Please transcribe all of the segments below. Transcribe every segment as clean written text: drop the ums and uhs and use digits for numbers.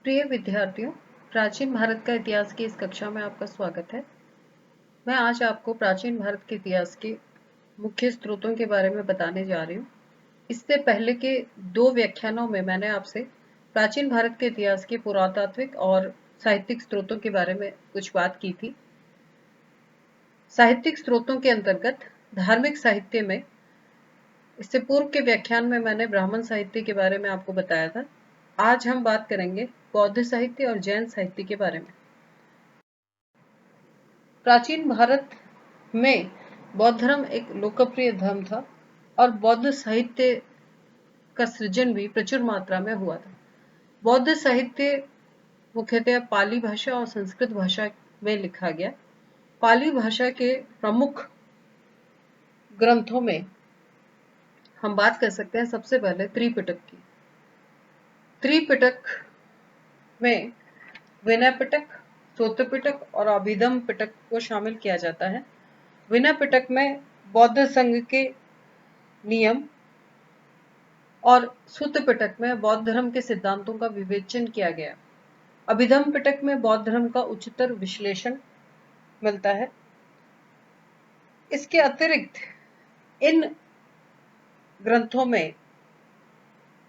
प्रिय विद्यार्थियों, प्राचीन भारत का इतिहास की इस कक्षा में आपका स्वागत है। मैं आज आपको प्राचीन भारत के इतिहास के मुख्य स्रोतों के बारे में बताने जा रही हूँ। इससे पहले के 2 व्याख्यानों में मैंने आपसे प्राचीन भारत के इतिहास के पुरातात्विक और साहित्यिक स्रोतों के बारे में कुछ बात की थी। साहित्यिक स्रोतों के अंतर्गत धार्मिक साहित्य में इससे पूर्व के व्याख्यान में मैंने ब्राह्मण साहित्य के बारे में आपको बताया था। आज हम बात करेंगे बौद्ध साहित्य और जैन साहित्य के बारे में। प्राचीन भारत में बौद्ध धर्म एक लोकप्रिय धर्म था और बौद्ध साहित्य का सृजन भी प्रचुर मात्रा में हुआ था। बौद्ध साहित्य मुख्यतः पाली भाषा और संस्कृत भाषा में लिखा गया। पाली भाषा के प्रमुख ग्रंथों में हम बात कर सकते हैं सबसे पहले त्रिपिटक की। त्रिपिटक में विनय पिटक, सूत्र पिटक और अभिधम पिटक को शामिल किया जाता है। विनय पिटक में बौद्ध संघ के नियम और सूत्र पिटक में बौद्ध धर्म के सिद्धांतों का विवेचन किया गया। अभिधम पिटक में बौद्ध धर्म का उच्चतर विश्लेषण मिलता है। इसके अतिरिक्त इन ग्रंथों में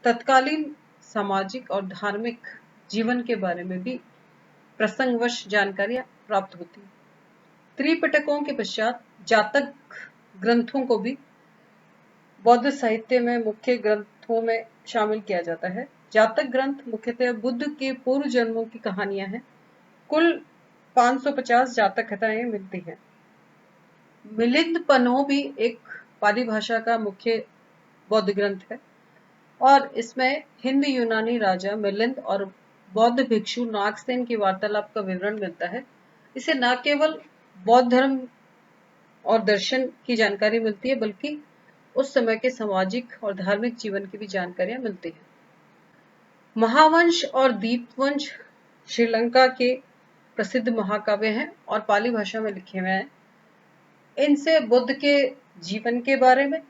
तत्कालीन सामाजिक और धार्मिक जीवन के बारे में भी प्रसंगवश जानकारियां प्राप्त होती हैं। त्रिपिटकों के पश्चात जातक ग्रंथों को भी बौद्ध साहित्य में मुख्य ग्रंथों में शामिल किया जाता है। जातक ग्रंथ मुख्यतः बुद्ध के पूर्व जन्मों की कहानियां हैं। कुल 550 जातक कथाएं मिलती हैं। मिलिंद पन्हो भी एक पाली भाषा का मुख्य बौद्ध ग्रंथ है और इसमें हिंद यूनानी राजा मिलिंद और बौद्ध भिक्षु नागसेन की वार्तालाप का विवरण मिलता है। इसे न केवल बौद्ध धर्म और दर्शन की जानकारी मिलती है बल्कि उस समय के सामाजिक और धार्मिक जीवन की भी जानकारियां मिलती है। महावंश और दीपवंश श्रीलंका के प्रसिद्ध महाकाव्य हैं और पाली भाषा में लिखे हुए हैं। इनसे बुद्ध के जीवन के बारे में,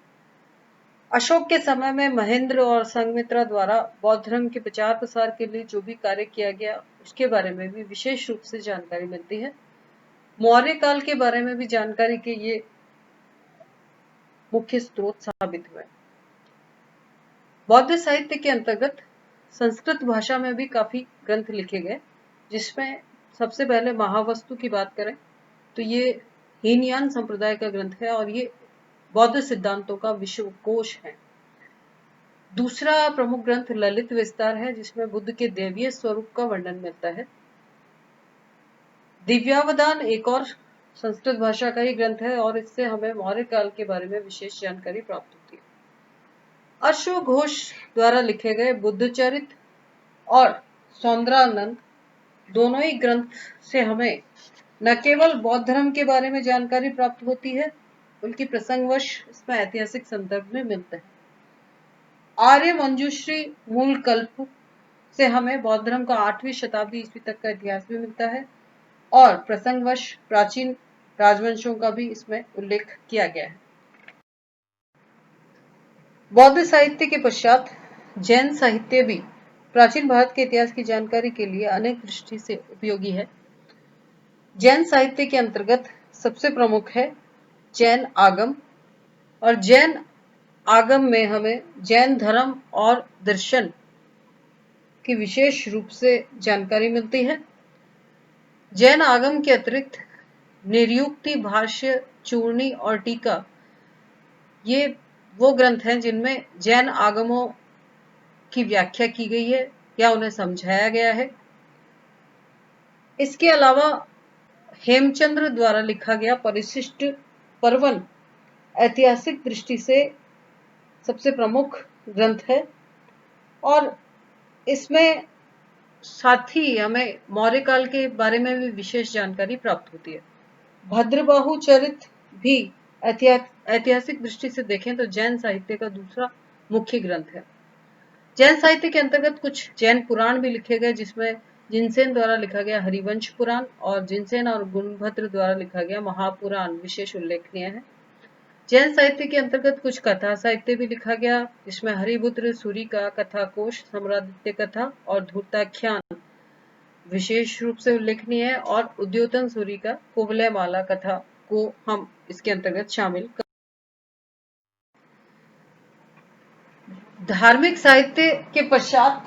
अशोक के समय में महेंद्र और संघमित्रा द्वारा बौद्ध धर्म के प्रचार प्रसार के लिए जो भी कार्य किया गया उसके बारे में भी विशेष रूप से जानकारी मिलती है। मौर्य काल के बारे में भी जानकारी के ये मुख्य स्रोत साबित हुए। बौद्ध साहित्य के अंतर्गत संस्कृत भाषा में भी काफी ग्रंथ लिखे गए, जिसमें सबसे पहले महावस्तु की बात करें तो ये हीनयान संप्रदाय का ग्रंथ है और ये बौद्ध सिद्धांतों का विश्वकोश है। दूसरा प्रमुख ग्रंथ ललित विस्तार है, जिसमें बुद्ध के दैवीय स्वरूप का वर्णन मिलता है। दिव्यावदान एक और संस्कृत भाषा का ही ग्रंथ है और इससे हमें मौर्य काल के बारे में विशेष जानकारी प्राप्त होती है। अश्वघोष द्वारा लिखे गए बुद्धचरित और सौंदरानंद दोनों ही ग्रंथ से हमें न केवल बौद्ध धर्म के बारे में जानकारी प्राप्त होती है बल्कि प्रसंगवश इसमें ऐतिहासिक संदर्भ में मिलता है। आर्य मंजूश्री मूल कल्प से हमें बौद्ध धर्म का 8वीं शताब्दी ईस्वी तक का इतिहास भी मिलता है और प्रसंगवश प्राचीन राजवंशों का भी इसमें उल्लेख किया गया है। बौद्ध साहित्य के पश्चात जैन साहित्य भी प्राचीन भारत के इतिहास की जानकारी के लिए अनेक दृष्टि से उपयोगी है। जैन साहित्य के अंतर्गत सबसे प्रमुख है जैन आगम और जैन आगम में हमें जैन धर्म और दर्शन की विशेष रूप से जानकारी मिलती है। जैन आगम के अतिरिक्त निर्युक्ति, भाष्य, चूर्णी और टीका ये वो ग्रंथ हैं जिनमें जैन आगमों की व्याख्या की गई है या उन्हें समझाया गया है। इसके अलावा हेमचंद्र द्वारा लिखा गया परिशिष्ट पर्वन ऐतिहासिक दृष्टि से सबसे प्रमुख ग्रंथ है और इसमें साथ ही हमें मौर्य काल के बारे में भी विशेष जानकारी प्राप्त होती है। भद्रबाहु चरित भी ऐतिहासिक दृष्टि से देखें तो जैन साहित्य का दूसरा मुख्य ग्रंथ है। जैन साहित्य के अंतर्गत कुछ जैन पुराण भी लिखे गए, जिसमें जिनसेन द्वारा लिखा गया हरिवंश पुराण और जिनसेन और गुणभद्र द्वारा लिखा गया महापुराण विशेष उल्लेखनीय है। जैन साहित्य के अंतर्गत कुछ कथा साहित्य भी लिखा गया, जिसमें हरिपुत्र सूरी का कथा कोश, सम्रादित्य कथा और धूर्ताख्यान विशेष रूप से उल्लेखनीय है और उद्योतन सूरी का कुवलय माला कथा को हम इसके अंतर्गत शामिल कर। धार्मिक साहित्य के पश्चात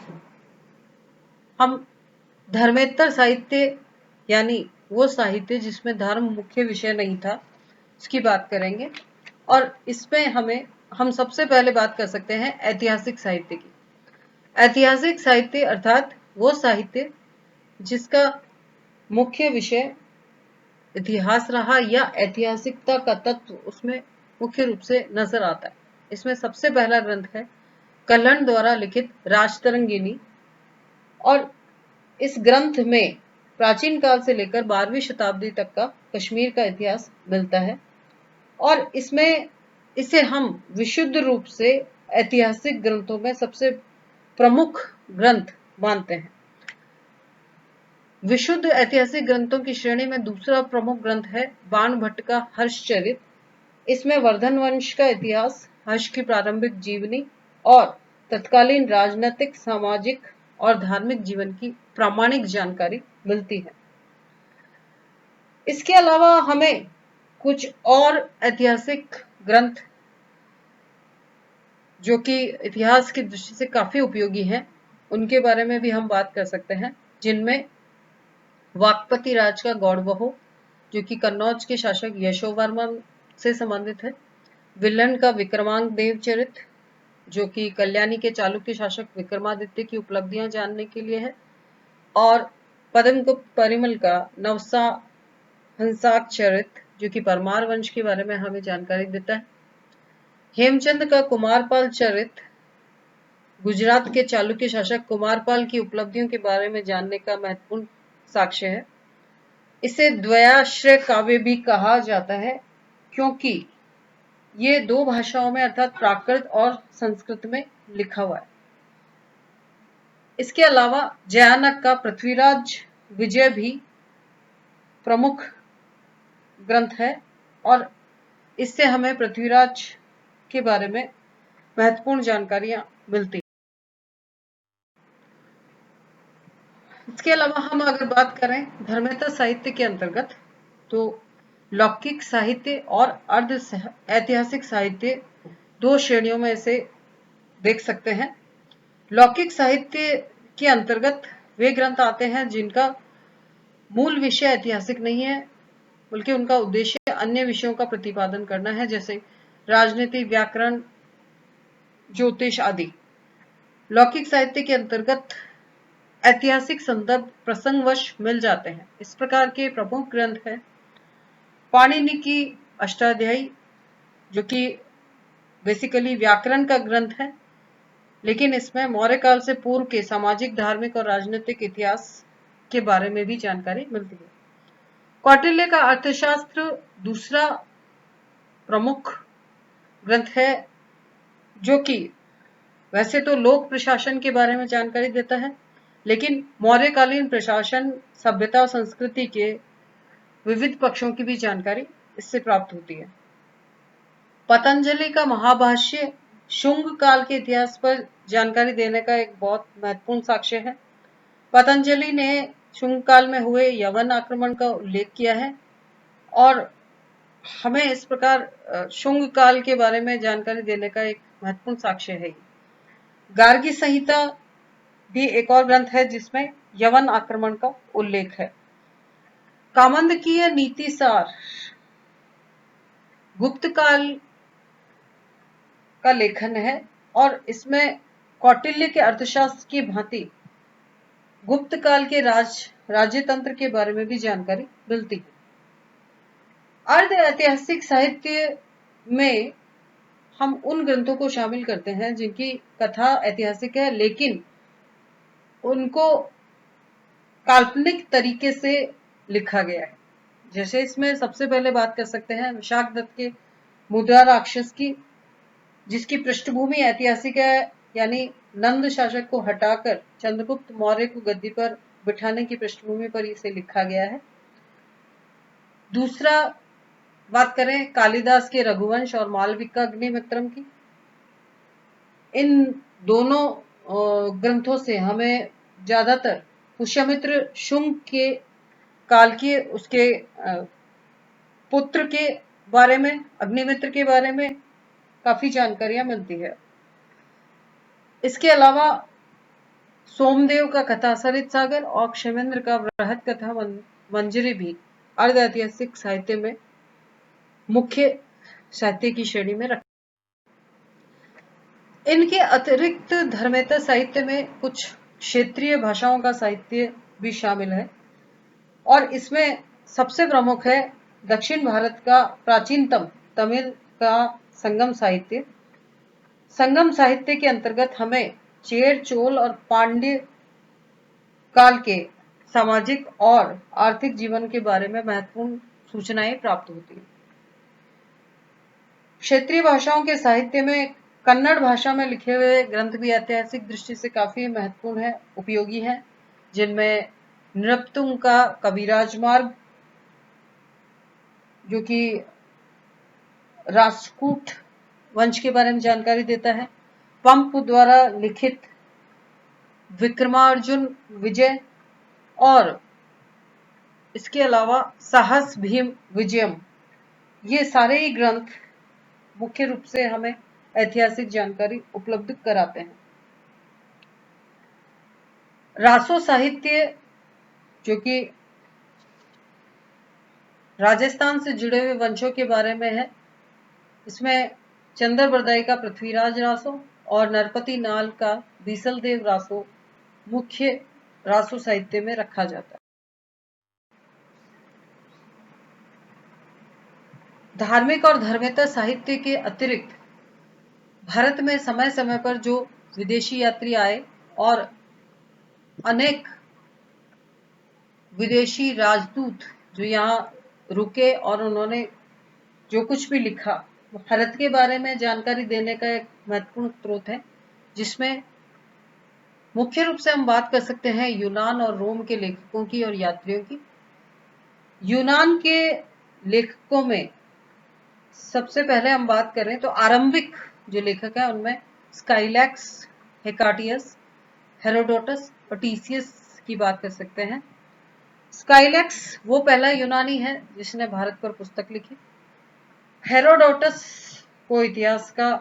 हम धर्मेतर साहित्य यानी वो साहित्य जिसमें धर्म मुख्य विषय नहीं था उसकी बात करेंगे। और इसमें हम सबसे पहले बात कर सकते हैं ऐतिहासिक साहित्य की। ऐतिहासिक साहित्य अर्थात वो साहित्य जिसका मुख्य विषय इतिहास रहा या ऐतिहासिकता का तत्व उसमें मुख्य रूप से नजर आता है। इसमें सबसे पहला ग्रंथ है कल्हण द्वारा लिखित राजतरंगिणी। और इस ग्रंथ में प्राचीन काल से लेकर 12वीं शताब्दी तक का कश्मीर का इतिहास मिलता है और इसे हम विशुद्ध रूप से ऐतिहासिक ग्रंथों में सबसे प्रमुख ग्रंथ मानते हैं। विशुद्ध ऐतिहासिक ग्रंथों की श्रेणी में दूसरा प्रमुख ग्रंथ है बाणभट्ट का हर्षचरित। इसमें वर्धन वंश का इतिहास, हर्ष की प्रारंभिक जीवनी और तत्कालीन राजनीतिक, सामाजिक और धार्मिक जीवन की प्रामाणिक जानकारी मिलती है। इसके अलावा हमें कुछ और ऐतिहासिक ग्रंथ जो कि इतिहास की दृष्टि से काफी उपयोगी हैं उनके बारे में भी हम बात कर सकते हैं, जिनमें वाकपति राज का गौड़बहो जो कि कन्नौज के शासक यशोवर्मा से संबंधित है, विलन का विक्रमांक देव चरित जो कि कल्याणी के चालुक्य शासक विक्रमादित्य की उपलब्धियां जानने के लिए है, और पद्मगुप्त परिमल का नवसा हंसाक चरित जो कि परमार वंश के बारे में हमें जानकारी देता है। हेमचंद का कुमारपाल चरित गुजरात के चालुक्य शासक कुमारपाल की उपलब्धियों के बारे में जानने का महत्वपूर्ण साक्ष्य है। इसे द्वयाश्रय काव्य भी कहा जाता है क्योंकि ये दो भाषाओं में अर्थात प्राकृत और संस्कृत में लिखा हुआ है। इसके अलावा जयानक का पृथ्वीराज विजय भी प्रमुख ग्रंथ है और इससे हमें पृथ्वीराज के बारे में महत्वपूर्ण जानकारियां मिलती हैं। इसके अलावा हम अगर बात करें धर्मेतर साहित्य के अंतर्गत तो लौकिक साहित्य और अर्ध ऐतिहासिक साहित्य दो श्रेणियों में इसे देख सकते हैं। लौकिक साहित्य के अंतर्गत वे ग्रंथ आते हैं जिनका मूल विषय ऐतिहासिक नहीं है बल्कि उनका उद्देश्य अन्य विषयों का प्रतिपादन करना है, जैसे राजनीति, व्याकरण, ज्योतिष आदि। लौकिक साहित्य के अंतर्गत ऐतिहासिक संदर्भ प्रसंगवश मिल जाते हैं। इस प्रकार के प्रमुख ग्रंथ है पाणिनि की अष्टाध्यायी जो कि बेसिकली व्याकरण का ग्रंथ है, लेकिन इसमें मौर्य काल से पूर्व के सामाजिक, धार्मिक और राजनीतिक इतिहास के बारे में भी जानकारी मिलती है। कौटिल्य का अर्थशास्त्र दूसरा प्रमुख ग्रंथ है जो कि वैसे तो लोक प्रशासन के बारे में जानकारी देता है, लेकिन मौर्यकालीन प्रशासन, सभ्यता और संस्कृति के विविध पक्षों की भी जानकारी इससे प्राप्त होती है। पतंजलि का महाभाष्य शुंग काल के इतिहास पर जानकारी देने का एक बहुत महत्वपूर्ण साक्ष्य है। पतंजलि ने शुंग काल में हुए यवन आक्रमण का उल्लेख किया है और हमें इस प्रकार शुंग काल के बारे में जानकारी देने का एक महत्वपूर्ण साक्ष्य है। गार्गी संहिता भी एक और ग्रंथ है जिसमें यवन आक्रमण का उल्लेख है। कामंदकीय नीतिसार गुप्त काल का लेखन है और इसमें कौटिल्य के अर्थशास्त्र की भांति गुप्त काल के राज्य तंत्र के बारे में भी जानकारी मिलती है। अर्ध ऐतिहासिक साहित्य में हम उन ग्रंथों को शामिल करते हैं जिनकी कथा ऐतिहासिक है लेकिन उनको काल्पनिक तरीके से लिखा गया है। जैसे इसमें सबसे पहले बात कर सकते हैं विशाखदत्त के मुद्रा राक्षस की, जिसकी पृष्ठभूमि ऐतिहासिक है, यानी नंद शासक को हटाकर चंद्रगुप्त मौर्य को गद्दी पर बिठाने की पृष्ठभूमि पर इसे लिखा गया है। दूसरा बात करें कालिदास के रघुवंश और मालविका का अग्निमित्रम की। इन दोनों ग्रंथों से हमें ज्यादातर पुष्यमित्र शुंग के काल के उसके पुत्र के बारे में, अग्निमित्र के बारे में काफी जानकारियां मिलती है। इसके अलावा सोमदेव का कथा सरित सागर और क्षेमेंद्र का बृहद कथा मंजरी भी अर्ध ऐतिहासिक साहित्य में मुख्य साहित्य की श्रेणी में रखा। इनके अतिरिक्त धर्मेतर साहित्य में कुछ क्षेत्रीय भाषाओं का साहित्य भी शामिल है और इसमें सबसे प्रमुख है दक्षिण भारत का प्राचीनतम तमिल का संगम साहित्य। संगम साहित्य के अंतर्गत हमें चेर, चोल और पांड्य काल के सामाजिक और आर्थिक जीवन के बारे में महत्वपूर्ण सूचनाएं प्राप्त होती हैं। क्षेत्रीय भाषाओं के साहित्य में कन्नड़ भाषा में लिखे हुए ग्रंथ भी ऐतिहासिक दृष्टि से काफी महत्वपूर्ण है, उपयोगी है, जिनमें नृपतुंग का कविराज मार्ग, जो कि राष्ट्रकूट वंश के बारे में जानकारी देता है, पंप द्वारा लिखित विक्रमार्जुन विजय और इसके अलावा साहस भीम विजयम, ये सारे ही ग्रंथ मुख्य रूप से हमें ऐतिहासिक जानकारी उपलब्ध कराते हैं। रासो साहित्य, जो कि राजस्थान से जुड़े हुए वंशों के बारे में है, इसमें चंद्रबरदाई का पृथ्वीराज रासो और नरपति नाल का बीसलदेव रासो मुख्य रासो साहित्य में रखा जाता है। धार्मिक और धर्मेतर साहित्य के अतिरिक्त भारत में समय समय पर जो विदेशी यात्री आए और अनेक विदेशी राजदूत जो यहाँ रुके और उन्होंने जो कुछ भी लिखा, भारत के बारे में जानकारी देने का एक महत्वपूर्ण स्रोत है, जिसमें मुख्य रूप से हम बात कर सकते हैं यूनान और रोम के लेखकों की और यात्रियों की। यूनान के लेखकों में सबसे पहले हम बात करें तो आरंभिक जो लेखक है उनमें स्काइलैक्स, हेकाटियस, हेरोडोटस और टीसीएस की बात कर सकते हैं। स्काइलैक्स वो पहला यूनानी है जिसने भारत पर पुस्तक लिखी। हेरोडोटस को इतिहास का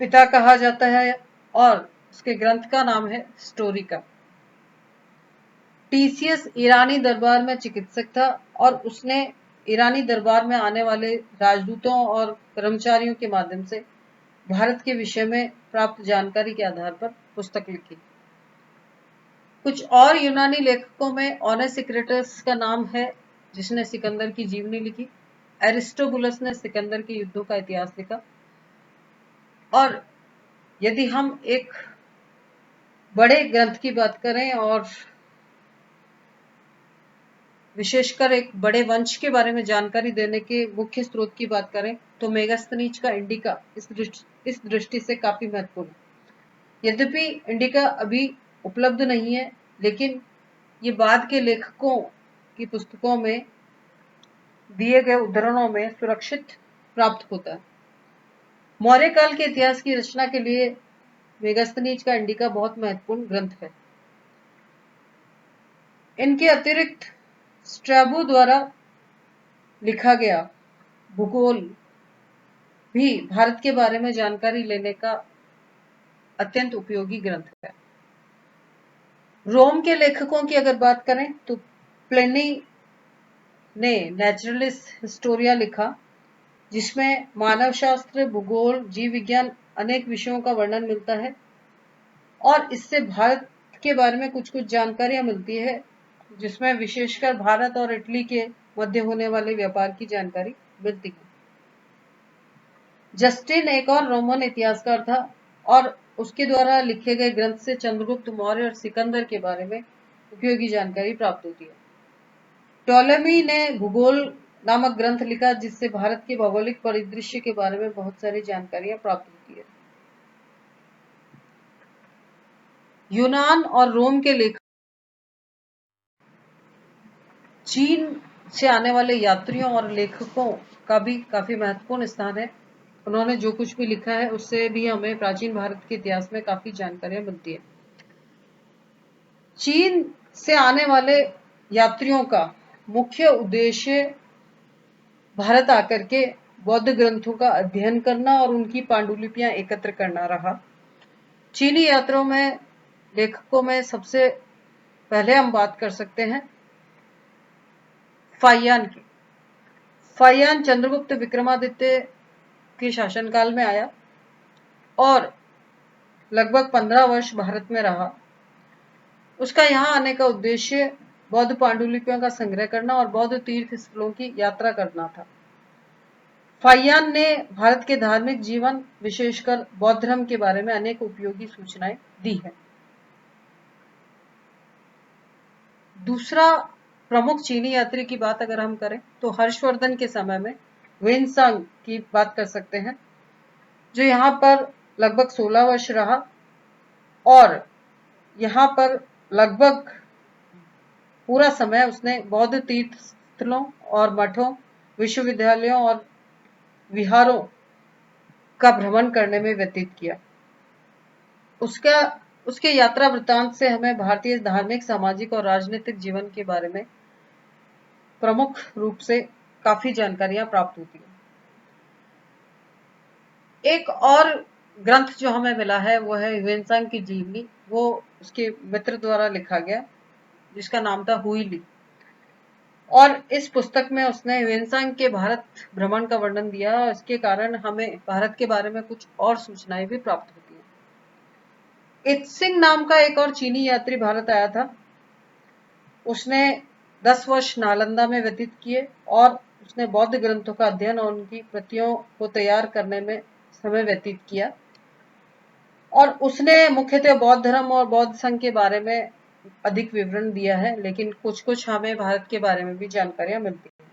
पिता कहा जाता है और उसके ग्रंथ का नाम है स्टोरिका। टीसीएस ईरानी दरबार में चिकित्सक था और उसने ईरानी दरबार में आने वाले राजदूतों और कर्मचारियों के माध्यम से भारत के विषय में प्राप्त जानकारी के आधार पर पुस्तक लिखी। कुछ और यूनानी लेखकों में ओनेसिक्रेटस का नाम है, जिसने सिकंदर की जीवनी लिखी। एरिस्टोबुलस ने सिकंदर के युद्धों का इतिहास लिखा। और यदि हम एक बड़े ग्रंथ की बात करें और विशेषकर एक बड़े वंश के बारे में जानकारी देने के मुख्य स्रोत की बात करें तो मेगास्थनीज का इंडिका इस दृष्टि से काफी महत्वपूर्ण है। यद्यपि इंडिका अभी उपलब्ध नहीं है, लेकिन ये बाद के लेखकों की पुस्तकों में दिए गए उद्धरणों में सुरक्षित प्राप्त होता है। मौर्य काल के इतिहास की रचना के लिए मेगास्थनीज का इंडिका बहुत महत्वपूर्ण ग्रंथ है। इनके अतिरिक्त स्ट्रैबो द्वारा लिखा गया भूगोल भी भारत के बारे में जानकारी लेने का अत्यंत उपयोगी ग्रंथ है। रोम के लेखकों की अगर बात करें तो प्लिनी ने नेचुरलिस हिस्टोरिया लिखा, जिसमें मानव शास्त्र, भूगोल, जीव विज्ञान अनेक विषयों का वर्णन मिलता है और इससे भारत के बारे में कुछ कुछ जानकारियां मिलती है, जिसमें विशेषकर भारत और इटली के मध्य होने वाले व्यापार की जानकारी मिलती है। जस्टिन एक और रोमन इतिहासकार था और उसके द्वारा लिखे गए ग्रंथ से चंद्रगुप्त मौर्य और सिकंदर के बारे में उपयोगी जानकारी प्राप्त होती है। टॉलेमी ने भूगोल नामक ग्रंथ लिखा, जिससे भारत के भौगोलिक परिदृश्य के बारे में बहुत सारी जानकारियां प्राप्त होती है। यूनान और रोम के लेखक चीन से आने वाले यात्रियों और लेखकों का भी काफी महत्वपूर्ण स्थान है। उन्होंने जो कुछ भी लिखा है उससे भी हमें प्राचीन भारत के इतिहास में काफी जानकारियां मिलती है। चीन से आने वाले यात्रियों का मुख्य उद्देश्य भारत आकर के बौद्ध ग्रंथों का अध्ययन करना और उनकी पांडुलिपियां एकत्र करना रहा। चीनी यात्रियों में लेखकों में सबसे पहले हम बात कर सकते हैं फाहियान की। फाहियान चंद्रगुप्त विक्रमादित्य के शासनकाल में आया और लगभग 15 वर्ष भारत में रहा। उसका यहाँ आने का उद्देश्य बौद्ध पांडुलिपियों का संग्रह करना और बौद्ध तीर्थ स्थलों की यात्रा करना था। फाहियान ने भारत के धार्मिक जीवन, विशेषकर बौद्ध धर्म के बारे में अनेक उपयोगी सूचनाएं दी है। दूसरा प्रमुख चीनी यात्री की बात अगर हम करें तो हर्षवर्धन के समय में ह्वेनसांग की बात कर सकते हैं, जो यहाँ पर लगभग 16 वर्ष रहा और यहाँ पर लगभग पूरा समय उसने बौद्ध तीर्थ स्थलों और मठों, विश्वविद्यालयों और विहारों का भ्रमण करने में व्यतीत किया। उसके यात्रा वृत्तांत से हमें भारतीय धार्मिक, सामाजिक और राजनीतिक जीवन के बारे में प्रमुख रूप से काफी जानकारियां प्राप्त होती हैं। एक और ग्रंथ जो हमें मिला है वो है ह्वेनसांग की जीवनी। वो उसके मित्र द्वारा लिखा गया, जिसका नाम था हुई। और इस पुस्तक में उसने ह्वेनसांग के भारत भ्रमण का वर्णन दिया और इसके कारण हमें भारत के बारे में कुछ और सूचनाएं भी प्राप्त होती हैं। इत्सिंग नाम का एक और चीनी यात्री भारत आया था। उसने 10 वर्ष नालंदा में व्यतीत किए और उसने बौद्ध ग्रंथों का अध्ययन और उनकी प्रतियों को तैयार करने में समय व्यतीत किया और उसने मुख्यतः बौद्ध धर्म और बौद्ध संघ के बारे में अधिक विवरण दिया है, लेकिन कुछ हमें भारत के बारे में भी जानकारियां मिलती हैं।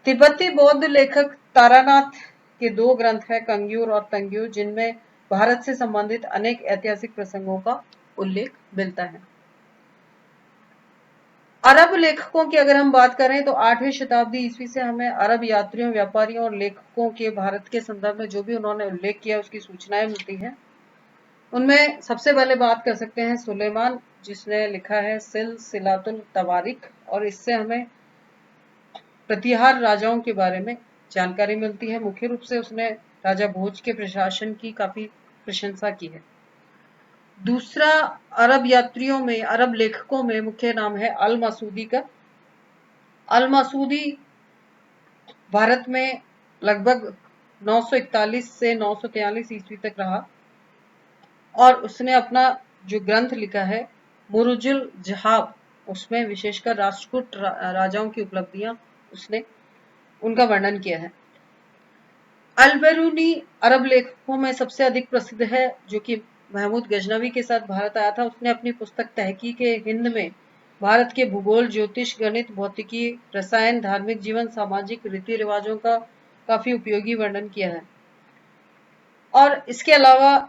तिब्बती बौद्ध लेखक तारानाथ के 2 ग्रंथ है, कंग्यूर और तंग्यूर, जिनमें भारत से संबंधित अनेक ऐतिहासिक प्रसंगों का उल्लेख मिलता है। अरब लेखकों की अगर हम बात करें तो 8वीं शताब्दी ईस्वी से हमें अरब यात्रियों, व्यापारियों और लेखकों के भारत के संदर्भ में जो भी उन्होंने उल्लेख किया उसकी सूचनाएं मिलती हैं। उनमें सबसे पहले बात कर सकते हैं सुलेमान, जिसने लिखा है सिलसिलातुल तवारीख, और इससे हमें प्रतिहार राजाओं के बारे में जानकारी मिलती है। मुख्य रूप से उसने राजा भोज के प्रशासन की काफी प्रशंसा की है। दूसरा, अरब यात्रियों में, अरब लेखकों में मुख्य नाम है अल मसूदी का। अल मसूदी भारत में लगभग 941 से 943 ईस्वी तक रहा और उसने अपना जो ग्रंथ लिखा है मुरुजुल जहाब, उसमें विशेषकर राष्ट्रकूट राजाओं की उपलब्धियां उसने उनका वर्णन किया है। अल-बिरूनी अरब लेखकों में सबसे अधिक प्रसिद्ध है, जो कि महमूद गजनवी के साथ भारत आया था। उसने अपनी पुस्तक तहकीक-ए-हिंद में भारत के भूगोल, ज्योतिष, गणित, भौतिकी, रसायन, धार्मिक जीवन, सामाजिक रीति रिवाजों का काफी उपयोगी वर्णन किया है। और इसके अलावा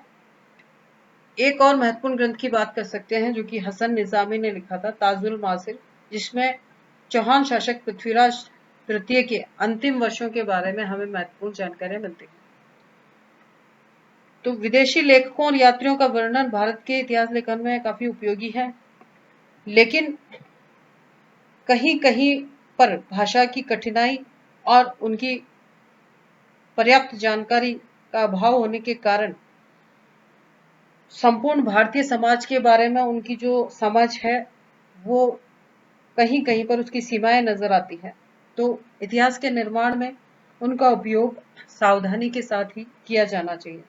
एक और महत्वपूर्ण ग्रंथ की बात कर सकते हैं जो कि हसन निजामी ने लिखा था, ताजुल मासिर, जिसमें चौहान शासक पृथ्वीराज तृतीय के अंतिम वर्षों के बारे में हमें महत्वपूर्ण जानकारियां मिलती हैं। तो विदेशी लेखकों और यात्रियों का वर्णन भारत के इतिहास लेखन में काफी उपयोगी है, लेकिन कहीं कहीं पर भाषा की कठिनाई और उनकी पर्याप्त जानकारी का अभाव होने के कारण संपूर्ण भारतीय समाज के बारे में उनकी जो समझ है वो कहीं कहीं पर उसकी सीमाएं नजर आती है। तो इतिहास के निर्माण में उनका उपयोग सावधानी के साथ ही किया जाना चाहिए।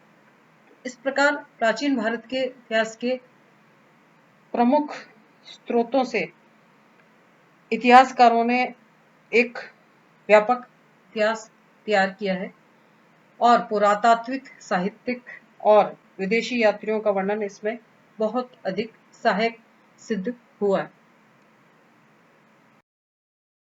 इस प्रकार प्राचीन भारत के इतिहास के प्रमुख स्रोतों से इतिहासकारों ने एक व्यापक इतिहास तैयार किया है और पुरातात्विक, साहित्यिक और विदेशी यात्रियों का वर्णन इसमें बहुत अधिक सहायक सिद्ध हुआ है।